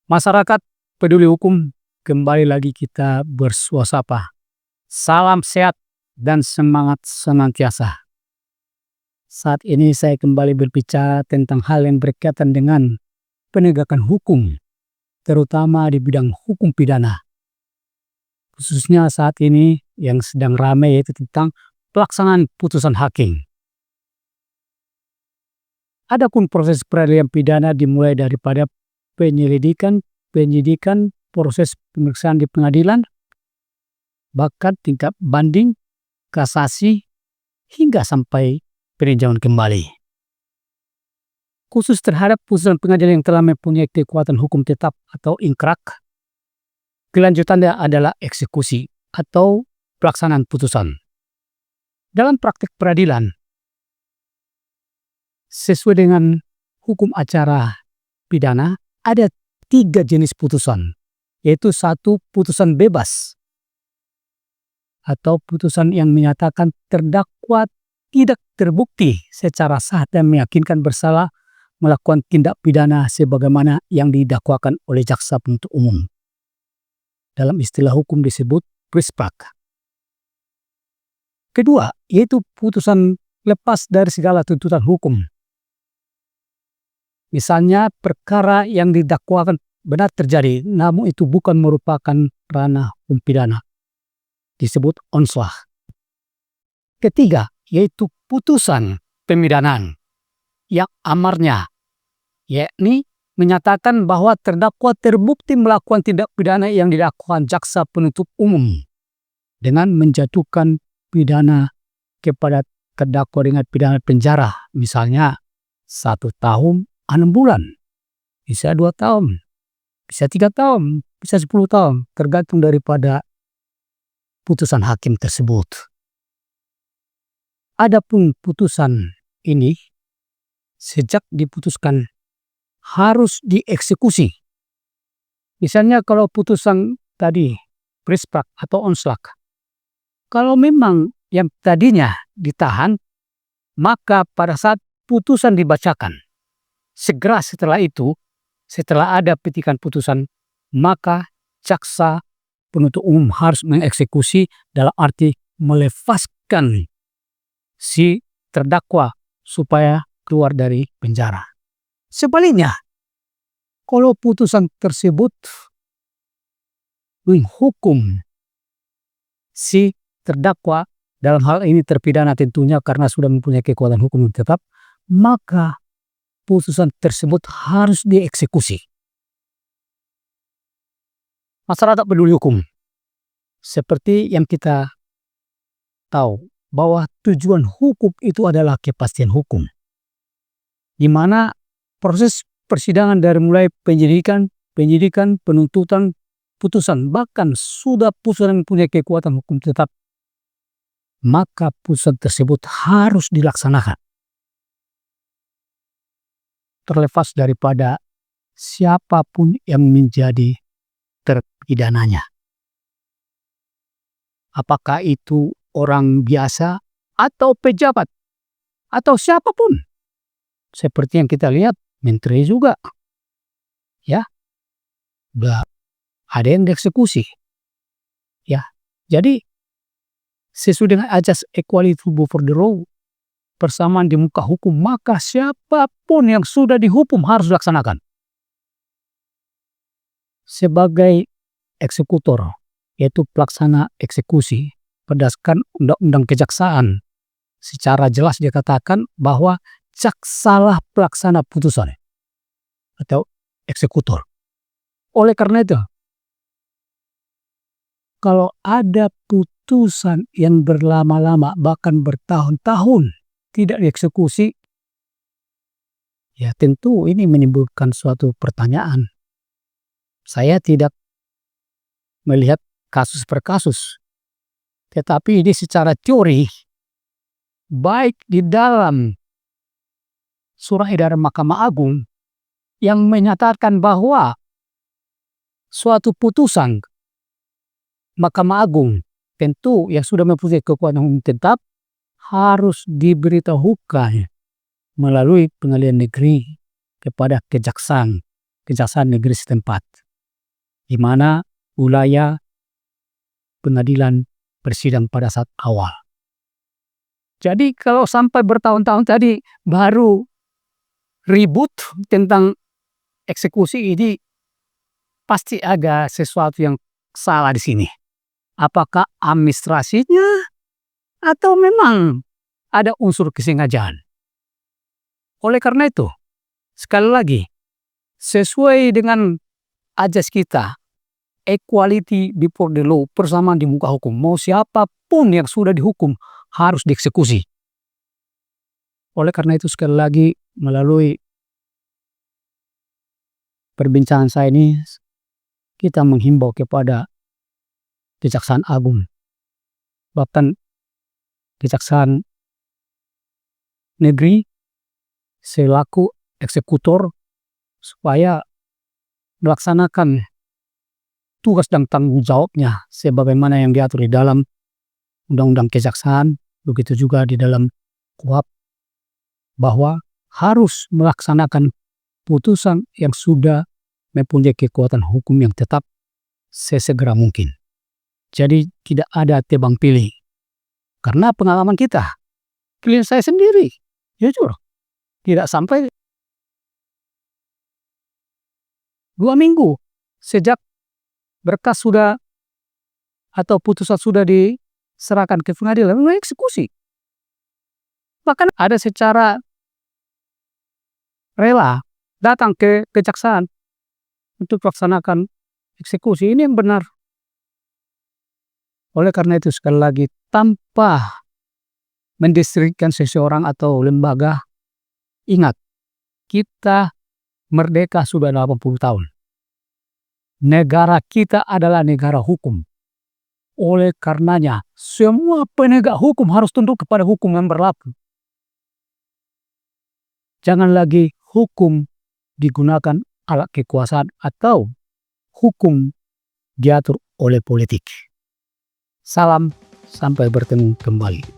Masyarakat peduli hukum, kembali lagi kita bersuasapa. Salam sehat dan semangat senantiasa. Saat ini saya kembali berbicara tentang hal yang berkaitan dengan penegakan hukum, terutama di bidang hukum pidana. Khususnya saat ini yang sedang ramai yaitu tentang pelaksanaan putusan hakim. Adapun proses peradilan pidana dimulai daripada penyelidikan, penyidikan, proses pemeriksaan di pengadilan, bahkan tingkat banding, kasasi, hingga sampai peninjauan kembali. Khusus terhadap putusan pengadilan yang telah mempunyai kekuatan hukum tetap atau ingkrah, kelanjutannya adalah eksekusi atau pelaksanaan putusan. Dalam praktik peradilan, sesuai dengan hukum acara pidana, ada 3 jenis putusan, yaitu 1 putusan bebas atau putusan yang menyatakan terdakwa tidak terbukti secara sah dan meyakinkan bersalah melakukan tindak pidana sebagaimana yang didakwakan oleh jaksa penuntut umum. Dalam istilah hukum disebut prisprak. Kedua, yaitu putusan lepas dari segala tuntutan hukum. Misalnya perkara yang didakwakan benar terjadi, namun itu bukan merupakan ranah hukum pidana. Disebut onslah. Ketiga, yaitu putusan pemidanaan yang amarnya, yakni menyatakan bahwa terdakwa terbukti melakukan tindak pidana yang didakwakan jaksa penuntut umum dengan menjatuhkan pidana kepada terdakwa dengan pidana penjara, misalnya 1 tahun 6 bulan, bisa 2 tahun, bisa 3 tahun, bisa 10 tahun, tergantung daripada putusan hakim tersebut. Adapun putusan ini, sejak diputuskan harus dieksekusi. Misalnya kalau putusan tadi, prisprak atau onslak, kalau memang yang tadinya ditahan, maka pada saat putusan dibacakan, segera setelah itu, setelah ada petikan putusan, maka jaksa penuntut umum harus mengeksekusi dalam arti melepaskan si terdakwa supaya keluar dari penjara. Sebaliknya, kalau putusan tersebut menghukum si terdakwa, dalam hal ini terpidana tentunya karena sudah mempunyai kekuatan hukum yang tetap, maka putusan tersebut harus dieksekusi. Masyarakat peduli hukum, seperti yang kita tahu bahwa tujuan hukum itu adalah kepastian hukum, di mana proses persidangan dari mulai penyidikan, penuntutan, putusan, bahkan sudah putusan mempunyai kekuatan hukum tetap, maka putusan tersebut harus dilaksanakan. Terlepas daripada siapapun yang menjadi terpidananya. Apakah itu orang biasa atau pejabat atau siapapun. Seperti yang kita lihat, menteri juga. Ya. Ada yang dieksekusi. Ya. Jadi sesuai dengan ajas equality before the law, persamaan di muka hukum, maka siapapun yang sudah dihukum harus dilaksanakan. Sebagai eksekutor, yaitu pelaksana eksekusi, berdasarkan undang-undang kejaksaan, secara jelas dikatakan bahwa jaksalah pelaksana putusan atau eksekutor. Oleh karena itu, kalau ada putusan yang berlama-lama, bahkan bertahun-tahun tidak dieksekusi, ya tentu ini menimbulkan suatu pertanyaan. Saya tidak melihat kasus per kasus, tetapi ini secara teori, baik di dalam surat edaran Mahkamah Agung yang menyatakan bahwa suatu putusan Mahkamah Agung tentu yang sudah mempunyai kekuatan hukum tetap harus diberitahukan melalui pengadilan negeri kepada kejaksaan kejaksaan negeri setempat, di mana wilayah pengadilan bersidang pada saat awal. Jadi kalau sampai bertahun-tahun tadi baru ribut tentang eksekusi ini, pasti ada sesuatu yang salah di sini. Apakah administrasinya atau memang ada unsur kesengajaan? Oleh karena itu, sekali lagi, sesuai dengan ajas kita, equality before the law, persamaan di muka hukum. Mau siapapun yang sudah dihukum harus dieksekusi. Oleh karena itu sekali lagi, melalui perbincangan saya ini, kita menghimbau kepada Kejaksaan Agung, bahkan Kejaksaan Negeri selaku eksekutor, supaya melaksanakan tugas dan tanggung jawabnya sebagaimana yang diatur di dalam Undang-Undang Kejaksaan, begitu juga di dalam KUHP, bahwa harus melaksanakan putusan yang sudah mempunyai kekuatan hukum yang tetap sesegera mungkin. Jadi tidak ada tebang pilih. Karena pengalaman kita, klien saya sendiri, jujur, tidak sampai 2 minggu sejak berkas sudah atau putusan sudah diserahkan ke pengadilan, memang eksekusi. Bahkan ada secara rela datang ke kejaksaan untuk melaksanakan eksekusi. Ini yang benar. Oleh karena itu sekali lagi, tanpa mendistrikkan seseorang atau lembaga, ingat, kita merdeka sudah 80 tahun. Negara kita adalah negara hukum. Oleh karenanya, semua penegak hukum harus tunduk kepada hukum yang berlaku. Jangan lagi hukum digunakan alat kekuasaan atau hukum diatur oleh politik. Salam, sampai bertemu kembali.